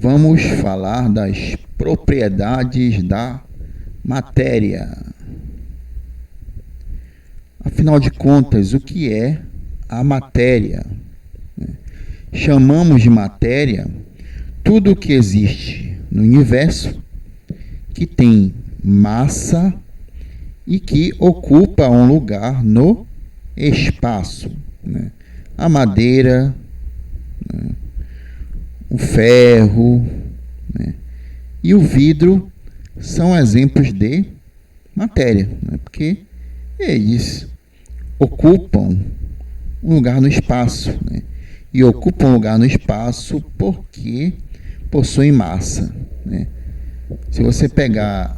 Vamos falar das propriedades da matéria. Afinal de contas, o que é a matéria? Chamamos de matéria tudo o que existe no universo que tem massa e que ocupa um lugar no espaço. A madeira, o ferro, e o vidro são exemplos de matéria, porque eles ocupam um lugar no espaço, e ocupam um lugar no espaço porque possuem massa. Se você pegar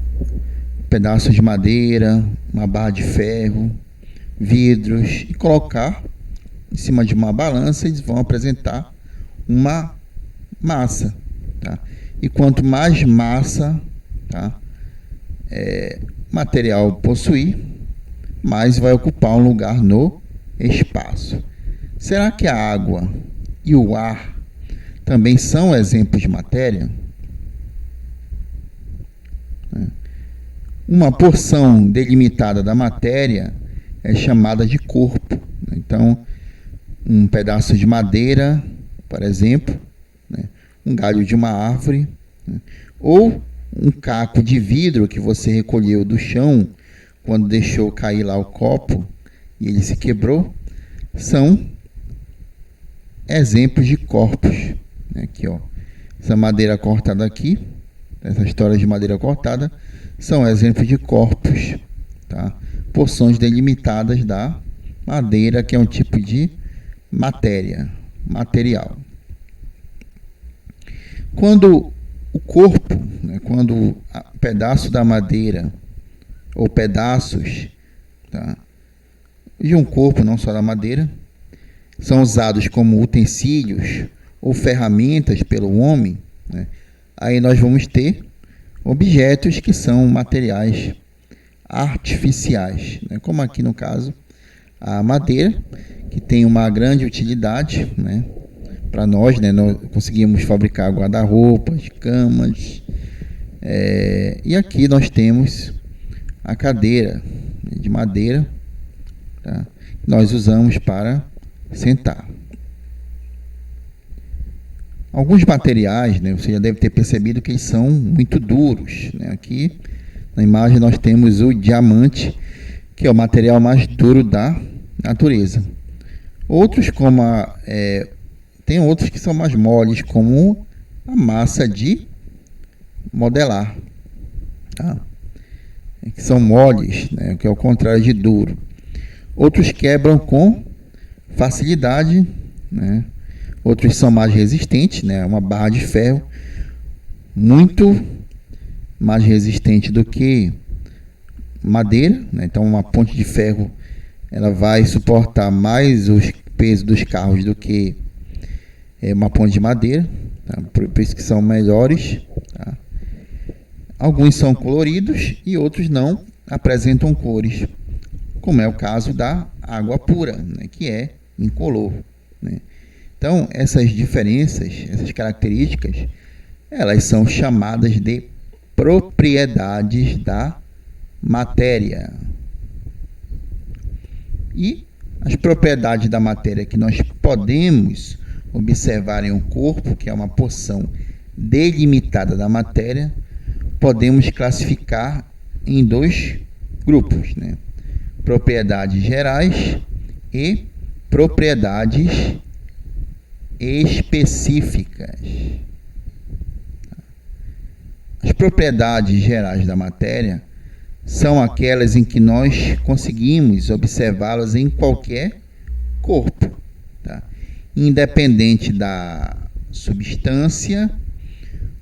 pedaços de madeira, uma barra de ferro, vidros e colocar em cima de uma balança, eles vão apresentar uma massa, tá? E quanto mais massa, tá, material possuir, mais vai ocupar um lugar no espaço. Será que a água e o ar também são exemplos de matéria? Uma porção delimitada da matéria é chamada de corpo. Então, um pedaço de madeira, por exemplo, um galho de uma árvore, ou um caco de vidro que você recolheu do chão quando deixou cair lá o copo e ele se quebrou, são exemplos de corpos. Aqui, ó, essa madeira cortada aqui, essa história de madeira cortada, são exemplos de corpos, tá? Porções delimitadas da madeira, que é um tipo de material. Quando o corpo, quando o pedaço da madeira, ou pedaços, tá, de um corpo, não só da madeira, são usados como utensílios ou ferramentas pelo homem, aí nós vamos ter objetos que são materiais artificiais, como aqui no caso a madeira, que tem uma grande utilidade, para nós, nós conseguimos fabricar guarda-roupas, camas, e aqui nós temos a cadeira de madeira, tá? Nós usamos para sentar. Alguns materiais, você já deve ter percebido que eles são muito duros. Aqui na imagem nós temos o diamante, que é o material mais duro da natureza. Outros tem outros que são mais moles, como a massa de modelar, tá? Que são moles, que é o contrário de duro. Outros quebram com facilidade, Outros são mais resistentes, uma barra de ferro muito mais resistente do que madeira, Então uma ponte de ferro ela vai suportar mais os pesos dos carros do que uma ponte de madeira, tá? Por isso que são melhores, tá? Alguns são coloridos e outros não apresentam cores, como é o caso da água pura, que é incolor, Então, essas diferenças, essas características, elas são chamadas de propriedades da matéria. E as propriedades da matéria que nós podemos observar em um corpo, que é uma porção delimitada da matéria, podemos classificar em dois grupos, Propriedades gerais e propriedades específicas. As propriedades gerais da matéria são aquelas em que nós conseguimos observá-las em qualquer corpo, tá? Independente da substância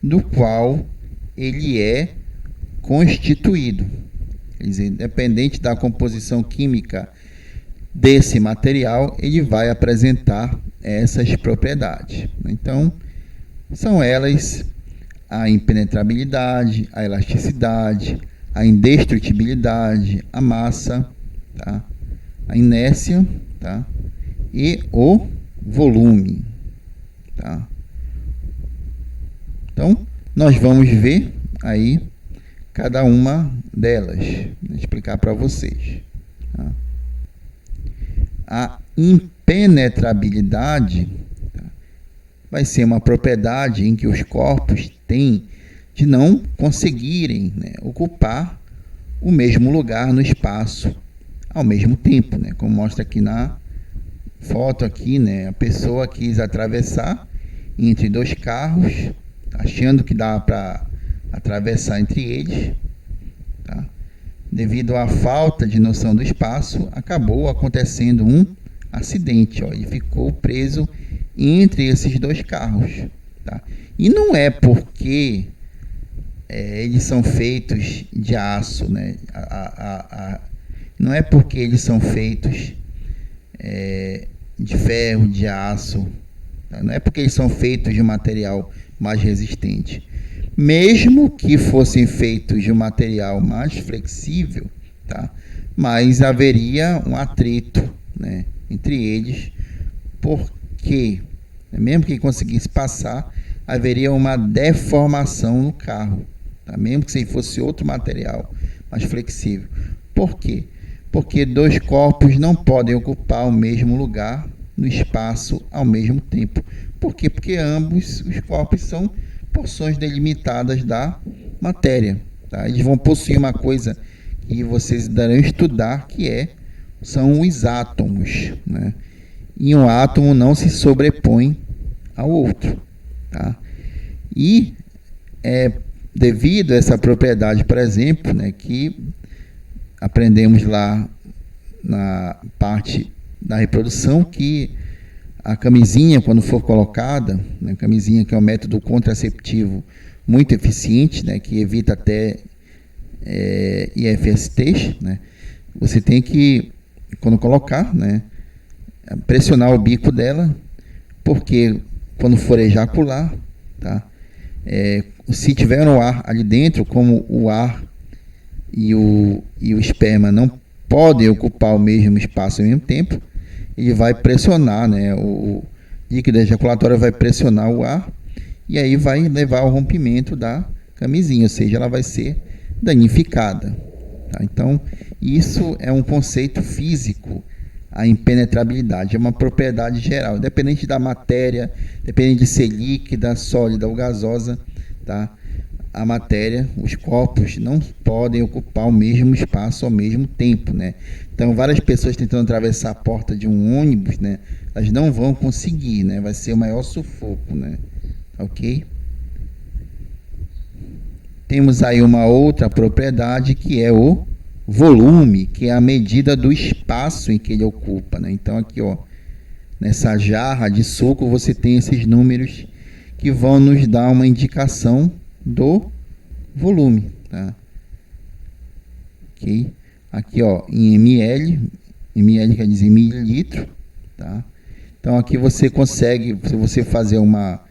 do qual ele é constituído. Quer dizer, independente da composição química desse material, ele vai apresentar essas propriedades. Então, são elas a impenetrabilidade, a elasticidade, a indestrutibilidade, a massa, tá? A inércia, tá? E o volume, tá? Então, nós vamos ver aí cada uma delas, vou explicar para vocês. Tá? A impenetrabilidade, tá, vai ser uma propriedade em que os corpos têm de não conseguirem, né, ocupar o mesmo lugar no espaço ao mesmo tempo, né, como mostra aqui na foto aqui, né, a pessoa quis atravessar entre dois carros, achando que dá para atravessar entre eles, tá? Devido à falta de noção do espaço, acabou acontecendo um acidente, ó, e ficou preso entre esses dois carros, tá? E não é porque eles são feitos de aço, né? Não é porque eles são feitos de ferro, de aço, tá? Não é porque eles são feitos de material mais resistente. Mesmo que fossem feitos de um material mais flexível, tá? Mas haveria um atrito, né, entre eles, porque mesmo que conseguisse passar, haveria uma deformação no carro, tá? Mesmo que se fosse outro material mais flexível. Por quê? Porque dois corpos não podem ocupar o mesmo lugar no espaço ao mesmo tempo. Por quê? Porque ambos os corpos são porções delimitadas da matéria, tá? Eles vão possuir uma coisa que vocês darão estudar, que são os átomos, né? E um átomo não se sobrepõe ao outro, tá? E devido a essa propriedade, por exemplo, né, que aprendemos lá na parte da reprodução, que a camisinha, quando for colocada, né, camisinha que é um método contraceptivo muito eficiente, né, que evita até IFSTs, né, você tem que, quando colocar, né, pressionar o bico dela, porque quando for ejacular, tá, se tiver no ar ali dentro, como o ar e o esperma não podem ocupar o mesmo espaço ao mesmo tempo, ele vai pressionar, né, o líquido ejaculatório vai pressionar o ar e aí vai levar ao rompimento da camisinha, ou seja, ela vai ser danificada, tá? Então, isso é um conceito físico, a impenetrabilidade, é uma propriedade geral, independente da matéria, independente de ser líquida, sólida ou gasosa, tá? A matéria, os corpos não podem ocupar o mesmo espaço ao mesmo tempo, né? Então, várias pessoas tentando atravessar a porta de um ônibus, né, elas não vão conseguir, né? Vai ser o maior sufoco, né? Ok? Temos aí uma outra propriedade que é o volume, que é a medida do espaço em que ele ocupa, né? Então, aqui, ó, nessa jarra de suco, você tem esses números que vão nos dar uma indicação do volume, tá? Ok? Aqui, ó, em ml quer dizer mililitro, tá? Então aqui você consegue, se você fazer uma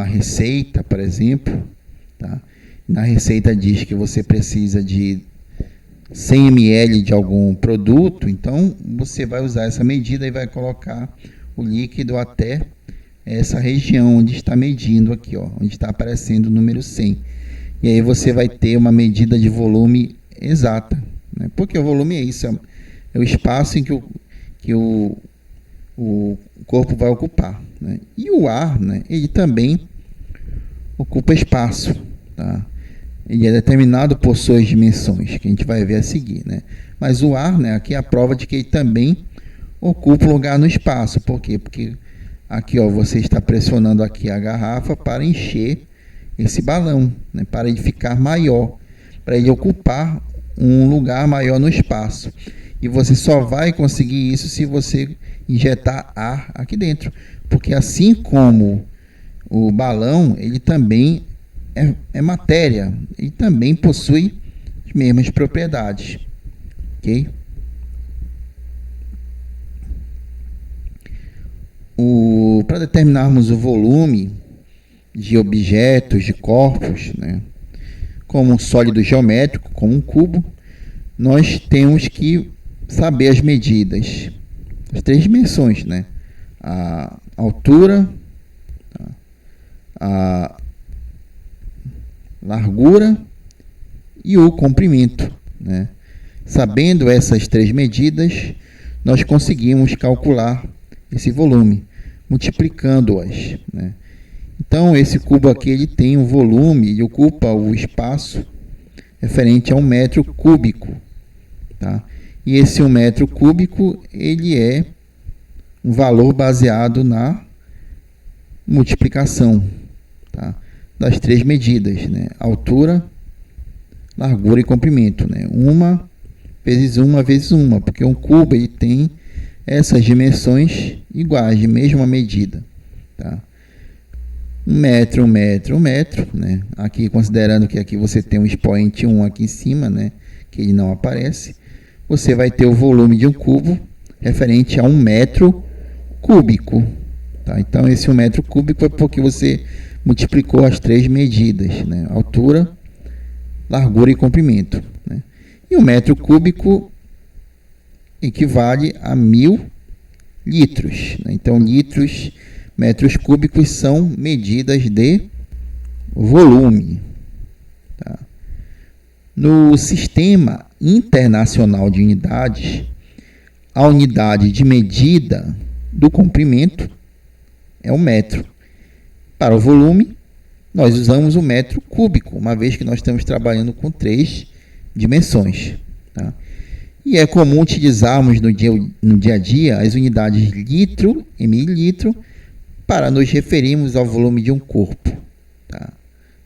receita, por exemplo, tá? Na receita diz que você precisa de 100 ml de algum produto, então você vai usar essa medida e vai colocar o líquido até essa região onde está medindo aqui, ó, onde está aparecendo o número 100. E aí você vai ter uma medida de volume exata, né? Porque o volume é isso, é o espaço em que o corpo vai ocupar, né? E o ar, né, ele também ocupa espaço, tá? Ele é determinado por suas dimensões, que a gente vai ver a seguir, né? Mas o ar, né, aqui é a prova de que ele também ocupa um lugar no espaço. Por quê? Porque aqui, ó, você está pressionando aqui a garrafa para encher esse balão, né, para ele ficar maior, para ele ocupar um lugar maior no espaço. E você só vai conseguir isso se você injetar ar aqui dentro, porque assim como o balão, ele também é matéria, ele também possui as mesmas propriedades, ok? Para determinarmos o volume de objetos, de corpos, né, como um sólido geométrico, como um cubo, nós temos que saber as medidas, as três dimensões, né? A altura, a largura e o comprimento, né? Sabendo essas três medidas, nós conseguimos calcular esse volume, multiplicando-as, né? Então, esse cubo aqui ele tem um volume e ocupa o espaço referente a 1 metro cúbico, tá? E esse 1 metro cúbico ele é um valor baseado na multiplicação, tá? Das três medidas, né? Altura, largura e comprimento, né? 1 vezes 1 vezes 1, porque um cubo ele tem essas dimensões iguais, de mesma medida, tá? 1 metro, 1 metro, 1 metro, né? Aqui, considerando que aqui você tem um expoente 1 aqui em cima, né? Que ele não aparece, você vai ter o volume de um cubo referente a 1 metro cúbico, tá? Então, esse 1 metro cúbico é porque você multiplicou as três medidas, né? Altura, largura e comprimento, né? E 1 metro cúbico equivale a 1000 litros, né? Então, metros cúbicos são medidas de volume, tá? No Sistema Internacional de Unidades, a unidade de medida do comprimento é o metro. Para o volume, nós usamos o metro cúbico, uma vez que nós estamos trabalhando com três dimensões, tá? E é comum utilizarmos no dia a dia as unidades litro e mililitro para nos referirmos ao volume de um corpo, tá?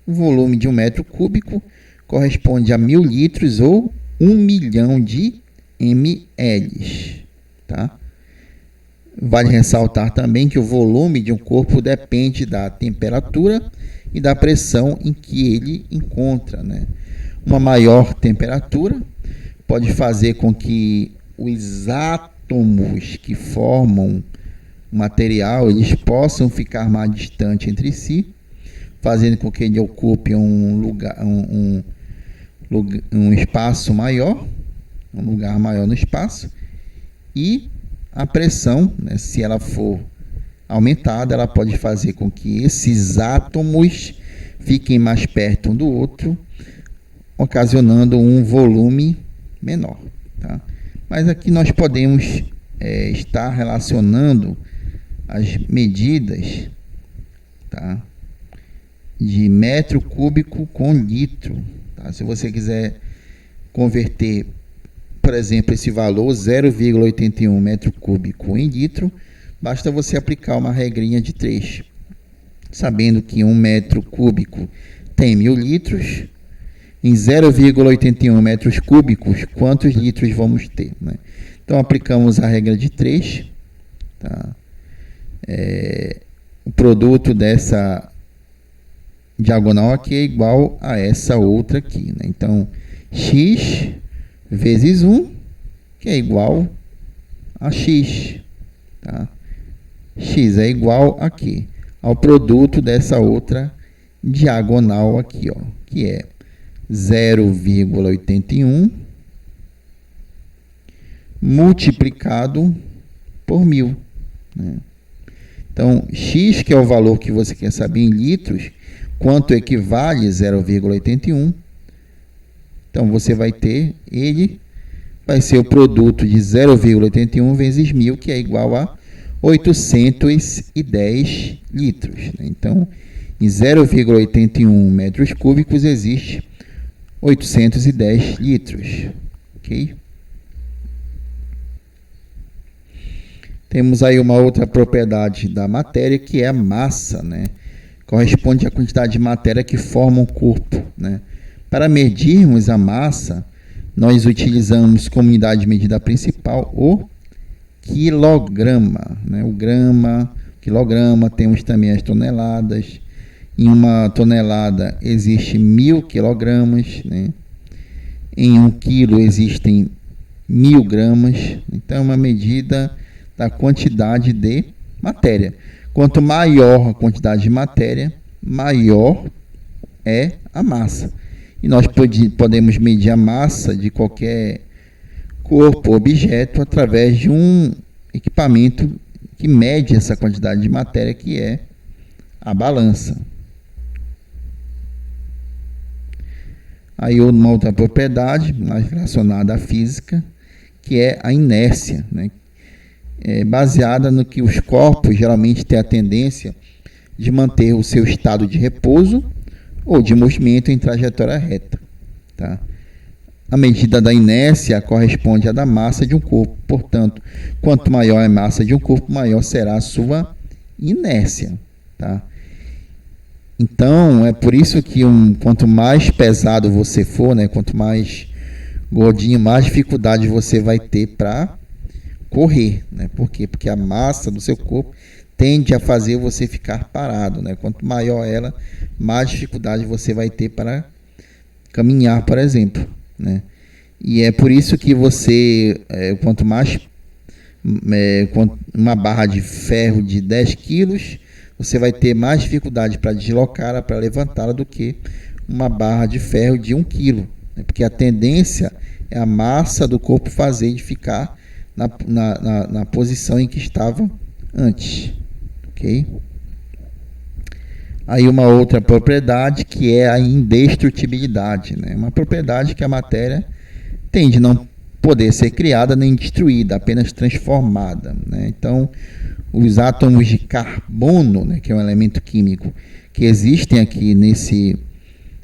O volume de 1 metro cúbico corresponde a 1000 litros ou 1 milhão de ml, tá? Vale ressaltar também que o volume de um corpo depende da temperatura e da pressão em que ele encontra, né? Uma maior temperatura pode fazer com que os átomos que formam o material eles possam ficar mais distantes entre si, fazendo com que ele ocupe um espaço maior, um lugar maior no espaço, e a pressão, né, se ela for aumentada, ela pode fazer com que esses átomos fiquem mais perto um do outro, ocasionando um volume menor, tá? Mas aqui nós podemos estar relacionando as medidas, tá, de metro cúbico com litro, tá? Se você quiser converter, por exemplo, esse valor 0,81 metro cúbico em litro, basta você aplicar uma regrinha de 3, sabendo que 1 metro cúbico tem 1000 litros, em 0,81 metros cúbicos, quantos litros vamos ter, né? Então, aplicamos a regra de 3, tá? O produto dessa diagonal aqui é igual a essa outra aqui, né? Então, x vezes 1, que é igual a x, tá? X é igual aqui ao produto dessa outra diagonal aqui, ó, que é 0,81 multiplicado por 1000, né? Então, x, que é o valor que você quer saber em litros, quanto equivale 0,81. Então, você vai ter, ele vai ser o produto de 0,81 vezes 1000, que é igual a 810 litros, né? Então, em 0,81 metros cúbicos existe 810 litros, ok? Temos aí uma outra propriedade da matéria, que é a massa, né? Corresponde à quantidade de matéria que forma um corpo, né? Para medirmos a massa, nós utilizamos como unidade de medida principal o quilograma, né? O grama, quilograma, temos também as toneladas. Em uma tonelada existe 1000 quilogramas, né? Em 1 quilo existem 1000 gramas. Então, é uma medida da quantidade de matéria. Quanto maior a quantidade de matéria, maior é a massa. E nós podemos medir a massa de qualquer corpo ou objeto através de um equipamento que mede essa quantidade de matéria, que é a balança. Aí uma outra propriedade mais relacionada à física, que é a inércia, né? Baseada no que os corpos geralmente têm a tendência de manter o seu estado de repouso ou de movimento em trajetória reta. Tá? A medida da inércia corresponde à da massa de um corpo. Portanto, quanto maior é a massa de um corpo, maior será a sua inércia. Tá? Então, é por isso que quanto mais pesado você for, né, quanto mais gordinho, mais dificuldade você vai ter para correr. Né? Por quê? Porque a massa do seu corpo tende a fazer você ficar parado. Né? Quanto maior ela, mais dificuldade você vai ter para caminhar, por exemplo. Né? E é por isso que você, quanto mais uma barra de ferro de 10 quilos, você vai ter mais dificuldade para deslocá-la, para levantá-la, do que uma barra de ferro de 1 quilo. Né? Porque a tendência é a massa do corpo fazer de ficar na posição em que estava antes. Ok? Aí uma outra propriedade, que é a indestrutibilidade, né? Uma propriedade que a matéria tende a não poder ser criada nem destruída, apenas transformada. Né? Então, os átomos de carbono, né, que é um elemento químico que existem aqui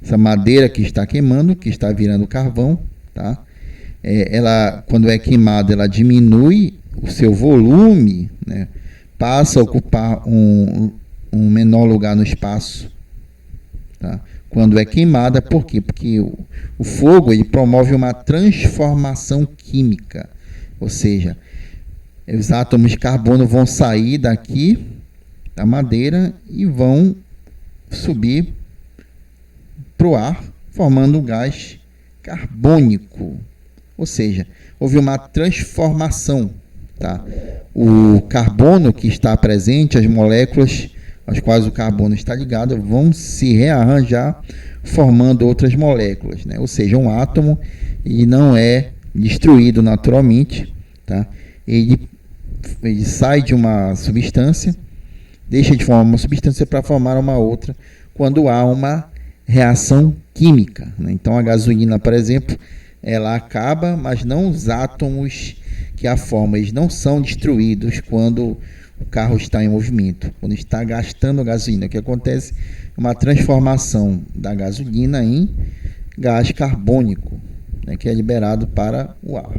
essa madeira que está queimando, que está virando carvão, tá? Ela, quando é queimada, ela diminui o seu volume, né? Passa a ocupar um menor lugar no espaço. Tá? Quando é queimada, por quê? Porque o fogo ele promove uma transformação química, ou seja, os átomos de carbono vão sair daqui da madeira e vão subir para o ar, formando um gás carbônico, ou seja, houve uma transformação. Tá? O carbono que está presente, as moléculas às quais o carbono está ligado, vão se rearranjar formando outras moléculas, né? Ou seja, um átomo ele não é destruído naturalmente, tá? Ele sai de uma substância, deixa de formar uma substância para formar uma outra quando há uma reação química, né? Então a gasolina, por exemplo, ela acaba, mas não os átomos que a formam, eles não são destruídos quando o carro está em movimento, quando está gastando gasolina. O que acontece é uma transformação da gasolina em gás carbônico, né, que é liberado para o ar.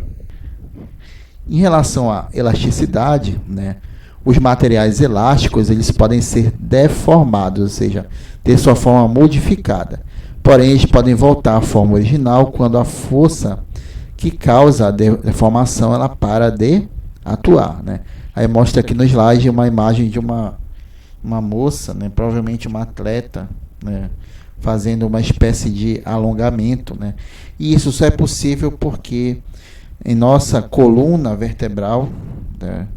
Em relação à elasticidade, né, os materiais elásticos eles podem ser deformados, ou seja, ter sua forma modificada. Porém, eles podem voltar à forma original quando a força que causa a deformação ela para de atuar, né? Aí mostra aqui no slide uma imagem de uma moça, né, provavelmente uma atleta, né, fazendo uma espécie de alongamento, né? E isso só é possível porque em nossa coluna vertebral, né,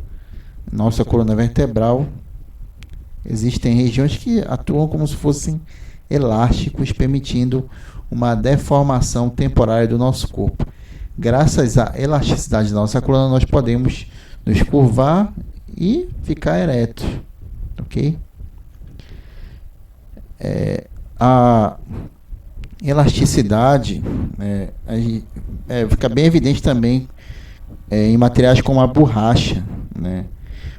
existem regiões que atuam como se fossem elásticos, permitindo uma deformação temporária do nosso corpo. Graças à elasticidade da nossa coluna, nós podemos nos curvar e ficar eretos, ok? A elasticidade fica bem evidente também em materiais como a borracha, né?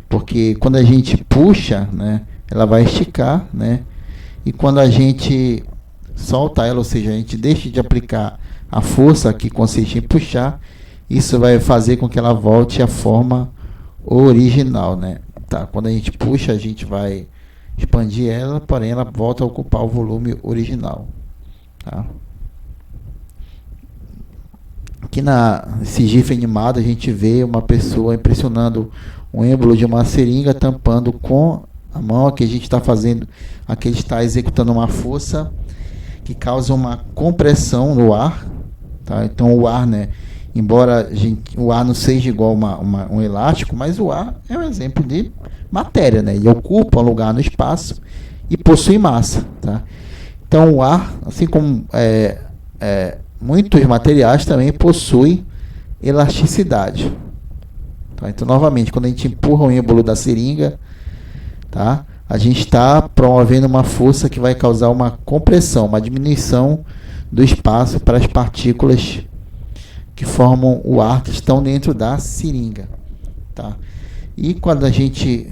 Porque quando a gente puxa, né, ela vai esticar, né? E quando a gente solta ela, ou seja, a gente deixa de aplicar a força que consiste em puxar, isso vai fazer com que ela volte à forma original, né? Tá, quando a gente puxa, a gente vai expandir ela, porém ela volta a ocupar o volume original. Tá? Aqui nesse GIF animado a gente vê uma pessoa impressionando um êmbolo de uma seringa, tampando com a mão. Aqui a gente está fazendo, aqui ele está executando uma força que causa uma compressão no ar. Tá? Então o ar, né, embora o ar não seja igual um elástico, mas o ar é um exemplo de matéria, né? Ele ocupa um lugar no espaço e possui massa. Tá? Então o ar, assim como muitos materiais, também possui elasticidade. Tá? Então, novamente, quando a gente empurra o êmbolo da seringa, tá? A gente está promovendo uma força que vai causar uma compressão, uma diminuição do espaço para as partículas que formam o ar que estão dentro da seringa, tá? E quando a gente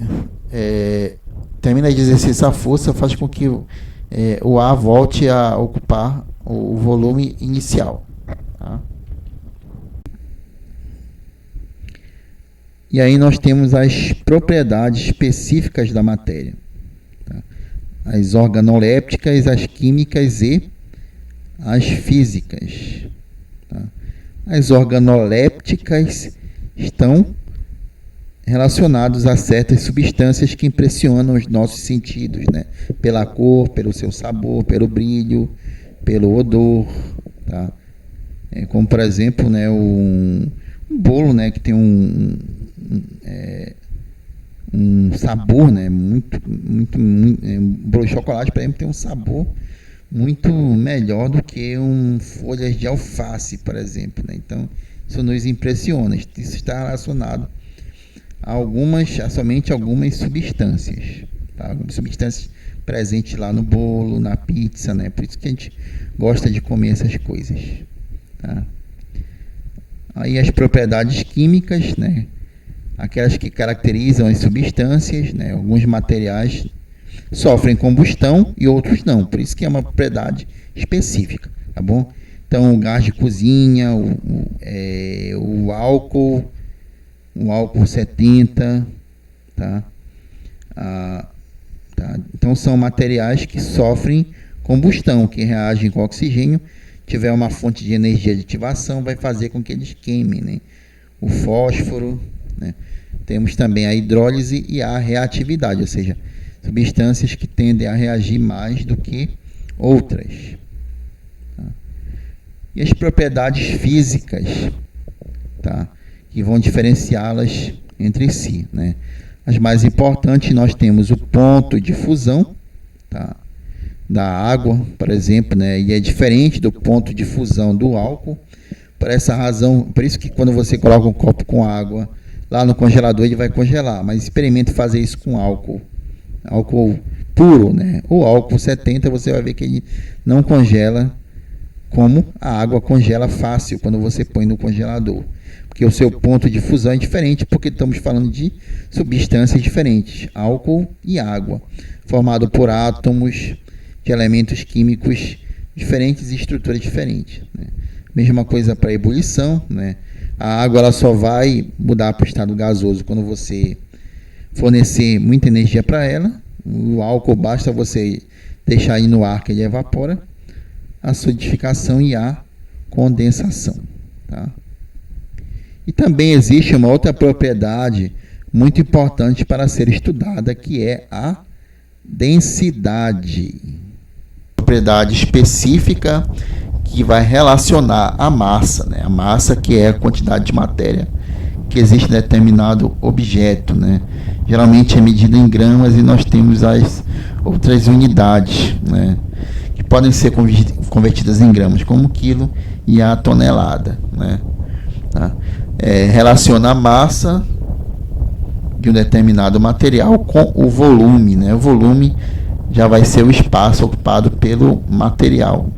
termina de exercer a força, faz com que o ar volte a ocupar o volume inicial, tá? E aí nós temos as propriedades específicas da matéria, tá? As organolépticas, as químicas e as físicas, tá? As organolépticas estão relacionados a certas substâncias que impressionam os nossos sentidos, né? Pela cor, pelo seu sabor, pelo brilho, pelo odor, tá? Como por exemplo, né, um bolo, né, que tem um sabor, né, um bolo de chocolate, por exemplo, tem um sabor muito melhor do que folhas de alface, por exemplo, né? Então isso nos impressiona. Isso está relacionado somente algumas substâncias, tá? Algumas substâncias presentes lá no bolo, na pizza, né? Por isso que a gente gosta de comer essas coisas, tá? Aí as propriedades químicas, né? Aquelas que caracterizam as substâncias, né? Alguns materiais sofrem combustão e outros não, por isso que é uma propriedade específica, tá bom? Então o gás de cozinha, o álcool 70, tá? Tá? Então são materiais que sofrem combustão, que reagem com oxigênio. Tiver uma fonte de energia de ativação, vai fazer com que eles queimem, né? O fósforo, né? Temos também a hidrólise e a reatividade, ou seja, substâncias que tendem a reagir mais do que outras, tá? E as propriedades físicas, tá? Que vão diferenciá-las entre si, né? As mais importantes, nós temos o ponto de fusão, tá? Da água, por exemplo, né? E é diferente do ponto de fusão do álcool. Por essa razão, por isso que quando você coloca um copo com água lá no congelador, ele vai congelar, mas experimente fazer isso com álcool puro, né? O álcool 70, você vai ver que ele não congela como a água congela fácil quando você põe no congelador, porque o seu ponto de fusão é diferente, porque estamos falando de substâncias diferentes, álcool e água, formado por átomos de elementos químicos diferentes e estruturas diferentes, né? Mesma coisa para a ebulição, né? A água ela só vai mudar para o estado gasoso quando você fornecer muita energia para ela. O álcool basta você deixar aí no ar que ele evapora, a solidificação e a condensação, tá? E também existe uma outra propriedade muito importante para ser estudada, que é a densidade. Propriedade específica que vai relacionar a massa, né? A massa, que é a quantidade de matéria que existe em determinado objeto, né? Geralmente é medida em gramas, e nós temos as outras unidades, né? Que podem ser convertidas em gramas, como o quilo e a tonelada, né? Tá? Relaciona a massa de um determinado material com o volume, né? O volume já vai ser o espaço ocupado pelo material.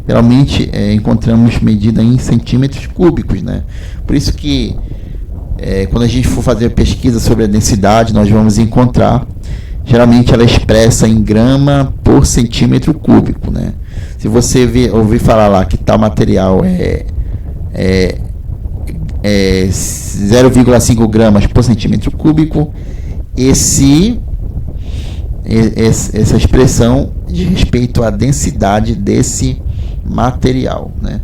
Geralmente encontramos medida em centímetros cúbicos, né? Por isso que quando a gente for fazer pesquisa sobre a densidade, nós vamos encontrar, geralmente ela é expressa em grama por centímetro cúbico, né? Se você ouvir falar lá que tal material é 0,5 gramas por centímetro cúbico, essa expressão diz respeito à densidade desse material, né?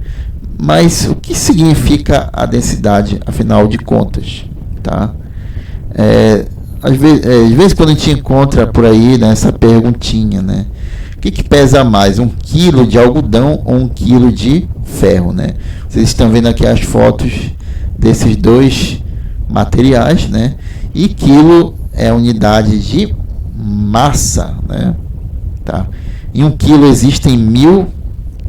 Mas o que significa a densidade, afinal de contas, tá? Às vezes quando a gente encontra por aí, né, essa perguntinha, né? O que pesa mais, 1 quilo de algodão ou 1 quilo de ferro, né? Vocês estão vendo aqui as fotos desses dois materiais, né? E quilo é a unidade de massa, né? Tá? Em 1 quilo existem 1000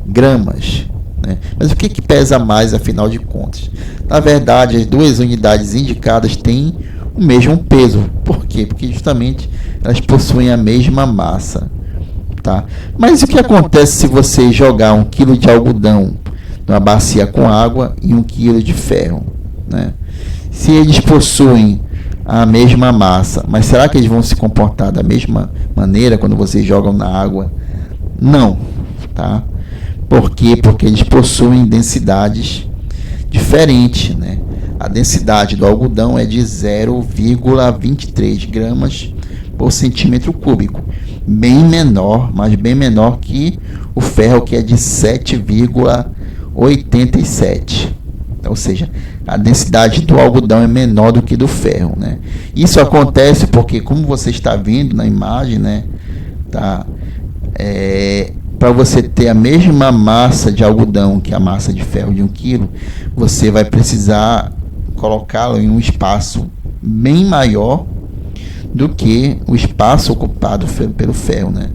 gramas, né? Mas o que pesa mais, afinal de contas? Na verdade, as duas unidades indicadas têm o mesmo peso. Por quê? Porque justamente elas possuem a mesma massa. tá? Mas o que acontece se você jogar 1 quilo de algodão numa bacia com água e 1 quilo de ferro, né? Se eles possuem a mesma massa, mas será que eles vão se comportar da mesma maneira quando vocês jogam na água? Não, tá? Por quê? Porque eles possuem densidades diferentes, né? A densidade do algodão é de 0,23 gramas por centímetro cúbico, bem menor, mas bem menor que o ferro, que é de 7,87. Ou seja, a densidade do algodão é menor do que do ferro, né? Isso acontece porque, como você está vendo na imagem, né, tá? Para você ter a mesma massa de algodão que a massa de ferro de 1 quilo, você vai precisar colocá-lo em um espaço bem maior do que o espaço ocupado pelo ferro, né?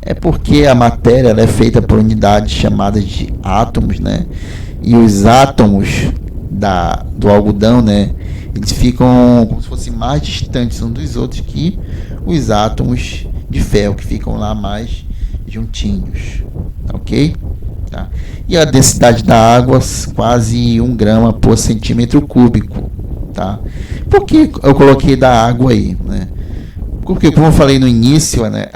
É porque a matéria ela é feita por unidades chamadas de átomos, né? E os átomos do algodão, né, eles ficam como se fossem mais distantes uns dos outros que os átomos de ferro, que ficam lá mais juntinhos, ok? Tá? E a densidade da água, quase 1 grama por centímetro cúbico, tá? Por que eu coloquei da água aí, né? Porque, como eu falei no início, né,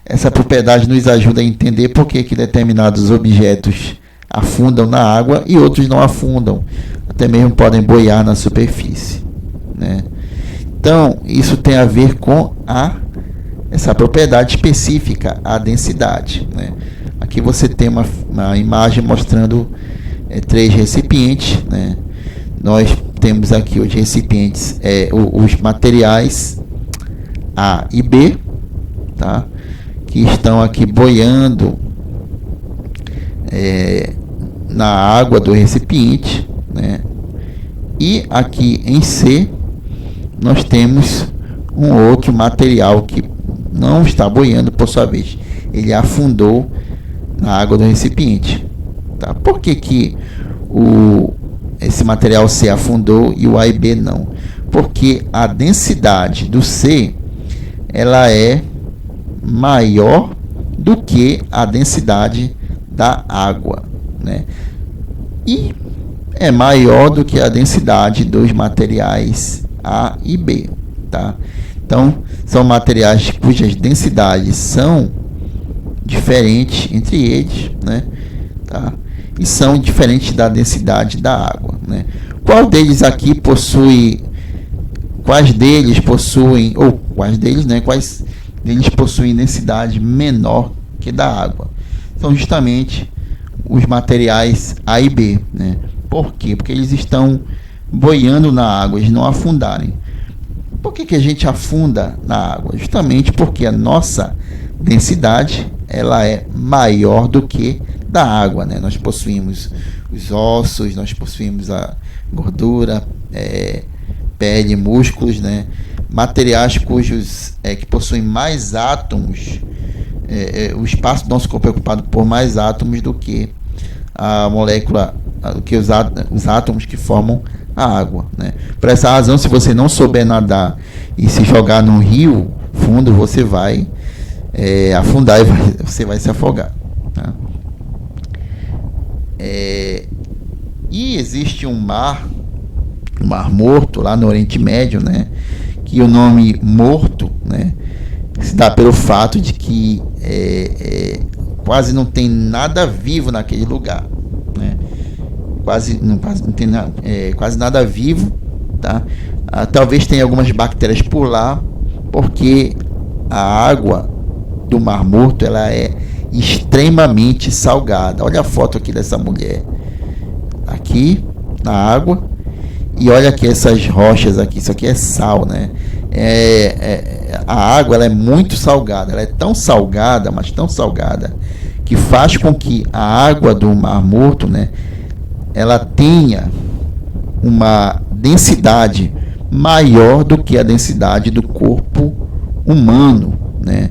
essa propriedade nos ajuda a entender por que determinados objetos afundam na água e outros não afundam, até mesmo podem boiar na superfície, né? Então, isso tem a ver com essa propriedade específica, a densidade, né? Aqui você tem uma imagem mostrando 3 recipientes, né? Nós temos aqui os recipientes, os materiais A e B, tá? Que estão aqui boiando na água do recipiente, né? E aqui em C nós temos um outro material que não está boiando, por sua vez, ele afundou na água do recipiente, tá? Por que esse material C afundou e o A e B não? Porque a densidade do C ela é maior do que a densidade da água, né? E é maior do que a densidade dos materiais A e B, tá? Então, são materiais cujas densidades são diferentes entre eles, né? Tá? E são diferentes da densidade da água, né? Quais deles possuem densidade menor que da água? São justamente os materiais A e B, né? Por quê? Porque eles estão boiando na água, eles não afundarem. Por que a gente afunda na água? Justamente porque a nossa densidade ela é maior do que da água, né? Nós possuímos os ossos, nós possuímos a gordura, pele, músculos, né? Materiais que possuem mais átomos, o espaço do nosso corpo é ocupado por mais átomos do que a molécula, do que os átomos que formam a água, né? Por essa razão, se você não souber nadar e se jogar num rio fundo, você vai afundar e você vai se afogar, tá? E existe um mar Morto lá no Oriente Médio, né? Que o nome Morto, né, se dá pelo fato de que quase não tem nada vivo naquele lugar, né? Quase não tem quase nada vivo, tá? Talvez tenha algumas bactérias por lá, porque a água do Mar Morto ela é extremamente salgada. Olha a foto aqui dessa mulher aqui na água, e olha aqui essas rochas aqui, isso aqui é sal, né? A água ela é muito salgada, ela é tão salgada, mas tão salgada, que faz com que a água do Mar Morto, né, ela tenha uma densidade maior do que a densidade do corpo humano, né?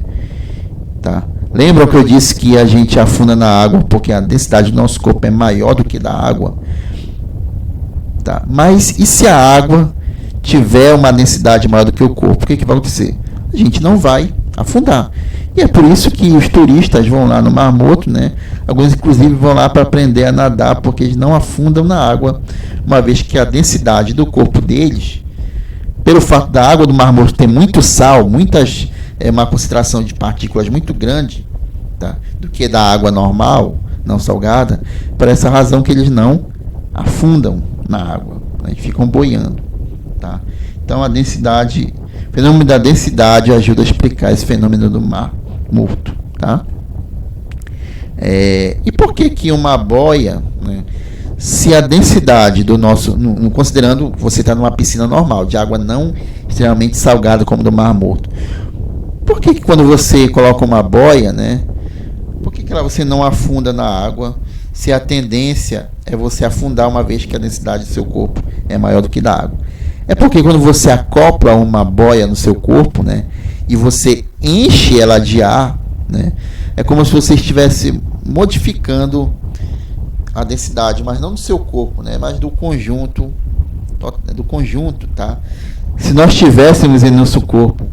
Tá? Lembram que eu disse que a gente afunda na água porque a densidade do nosso corpo é maior do que da água? Tá? Mas e se a água tiver uma densidade maior do que o corpo? O que vai acontecer? A gente não vai afundar. E é por isso que os turistas vão lá no Mar Morto, né? Alguns inclusive vão lá para aprender a nadar, porque eles não afundam na água, uma vez que a densidade do corpo deles, pelo fato da água do Mar Morto ter muito sal, uma concentração de partículas muito grande, tá? Do que da água normal, não salgada, por essa razão que eles não afundam na água, né? Eles ficam boiando, tá? Então o fenômeno da densidade ajuda a explicar esse fenômeno do Mar Morto, tá? E por que uma boia, né, se a densidade do nosso, considerando você está numa piscina normal, de água não extremamente salgada como do Mar Morto, por que quando você coloca uma boia, né, por que você não afunda na água, se a tendência é você afundar, uma vez que a densidade do seu corpo é maior do que da água? É porque quando você acopla uma boia no seu corpo, né, e você enche ela de ar, né, é como se você estivesse modificando a densidade, mas não do seu corpo, né, mas do conjunto, tá? Se nós tivéssemos em nosso corpo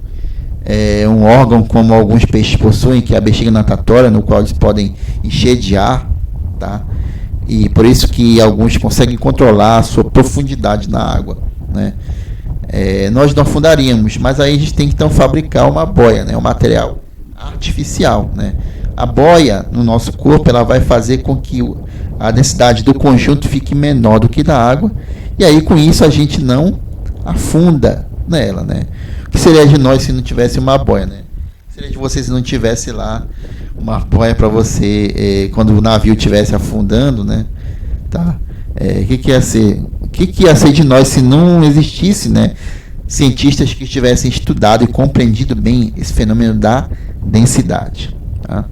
um órgão como alguns peixes possuem, que é a bexiga natatória, no qual eles podem encher de ar, tá? E por isso que alguns conseguem controlar a sua profundidade na água, né? Nós não afundaríamos, mas aí a gente tem que então fabricar uma boia, né? Um material artificial, né? A boia no nosso corpo, ela vai fazer com que a densidade do conjunto fique menor do que da água, e aí com isso a gente não afunda nela, né? O que seria de nós se não tivesse uma boia, né? O que seria de você se não tivesse lá uma boia para você, quando o navio estivesse afundando, né? Tá? O que ia ser? O que ia ser de nós se não existisse, né, cientistas que tivessem estudado e compreendido bem esse fenômeno da densidade, tá?